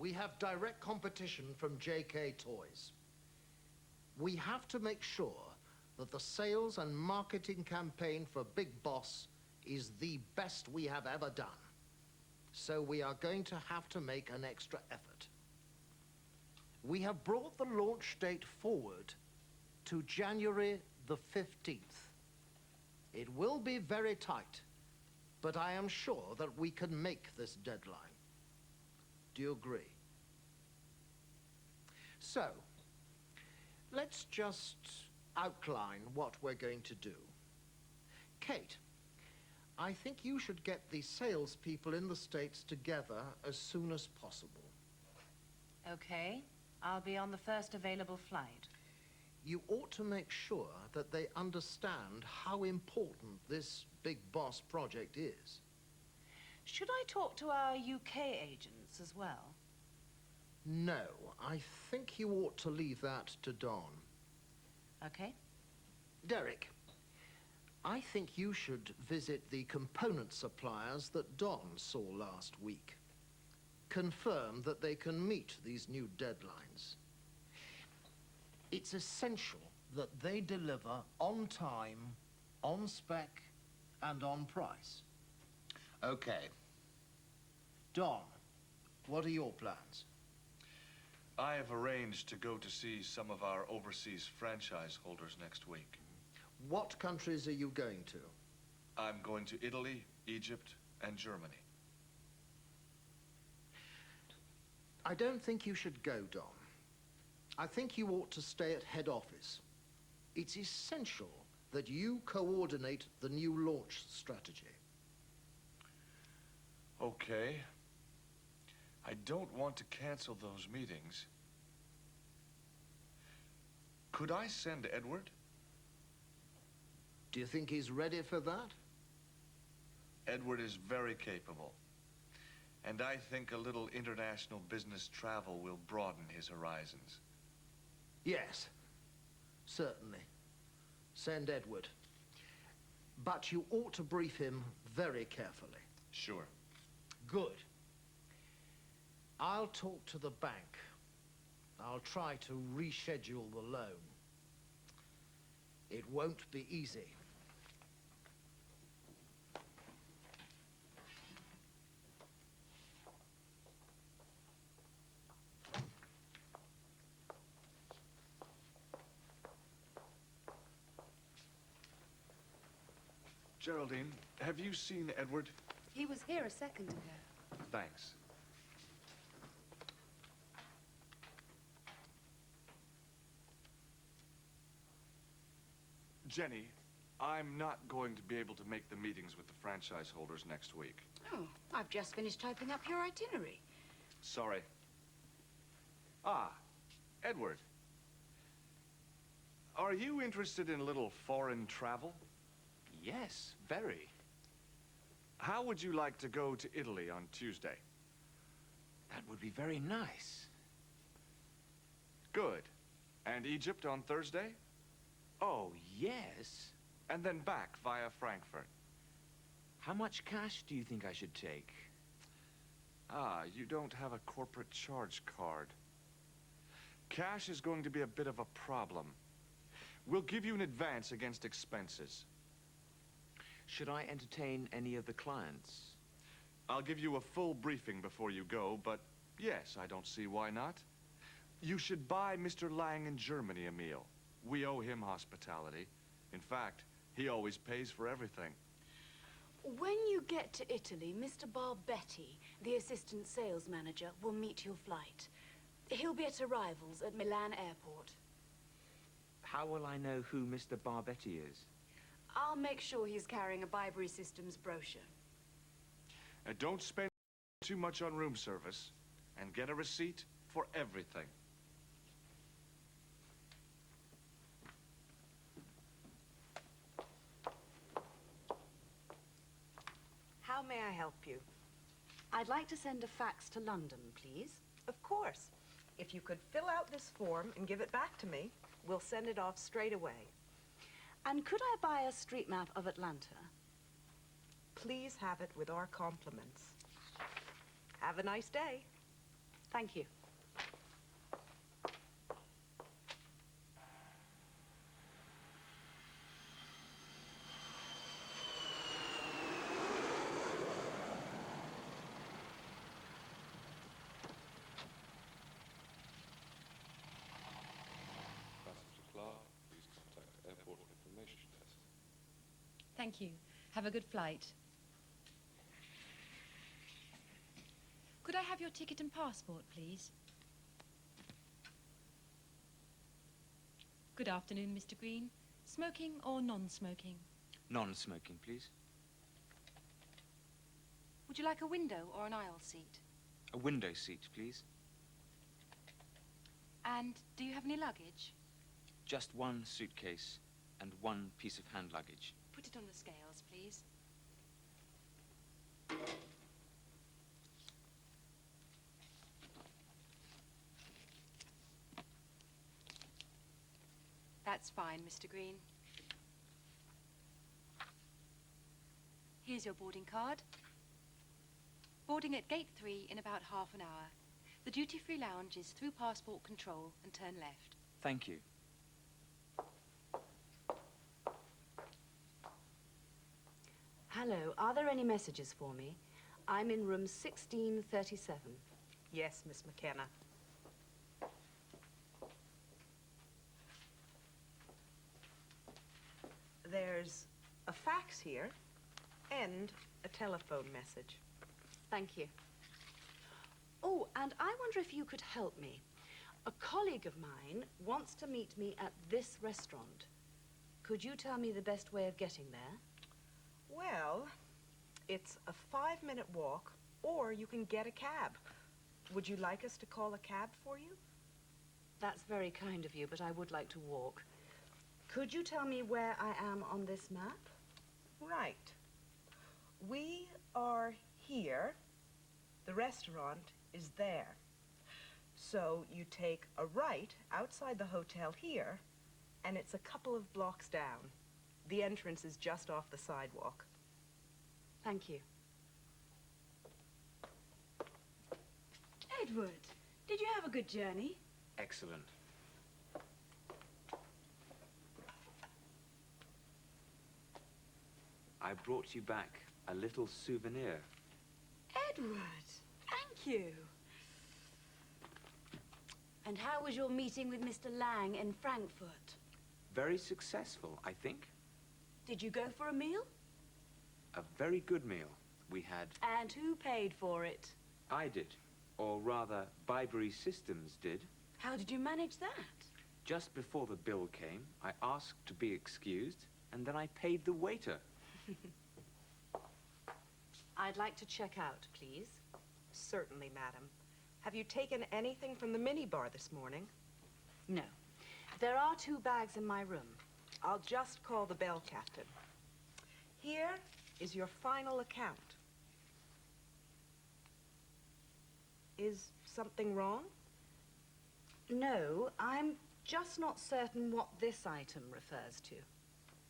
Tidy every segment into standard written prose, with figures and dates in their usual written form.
we have direct competition from JK Toys. We have to make sure that the sales and marketing campaign for Big Boss is the best we have ever done. So we are going to have to make an extra effort. We have brought the launch date forward to January the 15th. It will be very tight, but I am sure that we can make this deadline. Do you agree? So, let's just outline what we're going to do. Kate, I think you should get the salespeople in the States together as soon as possible. Okay. I'll be on the first available flight. You ought to make sure that they understand how important this Big Boss project is. Should I talk to our UK agents as well? No, I think you ought to leave that to Don. Okay. Derek, I think you should visit the component suppliers that Don saw last week. Confirm that they can meet these new deadlines. It's essential that they deliver on time, on spec, and on price. Okay. Don, what are your plans? I have arranged to go to see some of our overseas franchise holders next week. What countries are you going to? I'm going to Italy, Egypt, and Germany. I don't think you should go, Don. I think you ought to stay at head office. It's essential that you coordinate the new launch strategy. Okay. I don't want to cancel those meetings. Could I send Edward? Do you think he's ready for that? Edward is very capable. And I think a little international business travel will broaden his horizons. Yes, certainly. Send Edward. But you ought to brief him very carefully. Sure. Good. I'll talk to the bank. I'll try to reschedule the loan. It won't be easy. Geraldine, have you seen Edward? He was here a second ago. Thanks. Jenny, I'm not going to be able to make the meetings with the franchise holders next week. Oh, I've just finished typing up your itinerary. Sorry. Ah, Edward. Are you interested in a little foreign travel? Yes, very. How would you like to go to Italy on Tuesday? That would be very nice. Good. And Egypt on Thursday? Oh, yes. And then back via Frankfurt. How much cash do you think I should take? Ah, you don't have a corporate charge card. Cash is going to be a bit of a problem. We'll give you an advance against expenses. Should I entertain any of the clients? I'll give you a full briefing before you go, but yes, I don't see why not. You should buy Mr. Lang in Germany a meal. We owe him hospitality. In fact, he always pays for everything. When you get to Italy, Mr. Barbetti, the assistant sales manager, will meet your flight. He'll be at arrivals at Milan Airport. How will I know who Mr. Barbetti is? I'll make sure he's carrying a Byberry Systems brochure. Don't spend too much on room service, and get a receipt for everything. How may I help you? I'd like to send a fax to London, please. Of course. If you could fill out this form and give it back to me, we'll send it off straight away. And could I buy a street map of Atlanta? Please have it with our compliments. Have a nice day. Thank you. Passenger Clark, please contact Airport Information Desk. Thank you. Have a good flight. Could I have your ticket and passport, please? Good afternoon, Mr. Green. Smoking or non-smoking? Non-smoking, please. Would you like a window or an aisle seat? A window seat, please. And do you have any luggage? Just one suitcase and one piece of hand luggage. Put it on the scales, please. That's fine, Mr. Green. Here's your boarding card. Boarding at gate 3 in about half an hour. The duty-free lounge is through passport control and turn left. Thank you. Hello, are there any messages for me? I'm in room 1637. Yes, Miss McKenna. There's a fax here and a telephone message. Thank you. Oh, and I wonder if you could help me. A colleague of mine wants to meet me at this restaurant. Could you tell me the best way of getting there? Well, it's a 5-minute walk, or you can get a cab. Would you like us to call a cab for you? That's very kind of you, but I would like to walk. Could you tell me where I am on this map? Right. We are here. The restaurant is there. So you take a right outside the hotel here, and it's a couple of blocks down. The entrance is just off the sidewalk. Thank you. Edward, did you have a good journey? Excellent. I brought you back a little souvenir. Edward, thank you. And how was your meeting with Mr. Lang in Frankfurt? Very successful, I think. Did you go for a meal? A very good meal. We had... And who paid for it? I did. Or rather, Byberry Systems did. How did you manage that? Just before the bill came, I asked to be excused, and then I paid the waiter. I'd like to check out, please. Certainly, madam. Have you taken anything from the minibar this morning? No. There are 2 bags in my room. I'll just call the bell captain. Here is your final account. Is something wrong? No, I'm just not certain what this item refers to.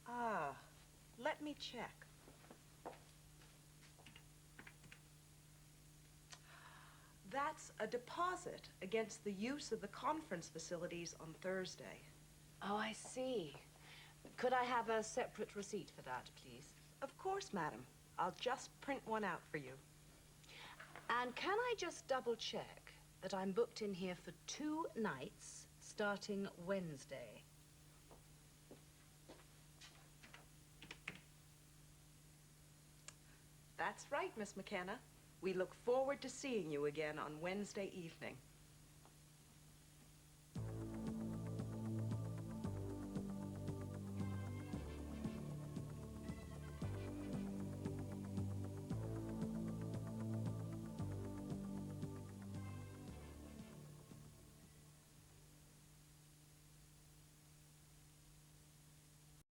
Ah, let me check. That's a deposit against the use of the conference facilities on Thursday. Oh, I see. Could I have a separate receipt for that, please? Of course, madam. I'll just print one out for you. And can I just double check that I'm booked in here for 2 nights starting Wednesday? That's right, Miss McKenna. We look forward to seeing you again on Wednesday evening.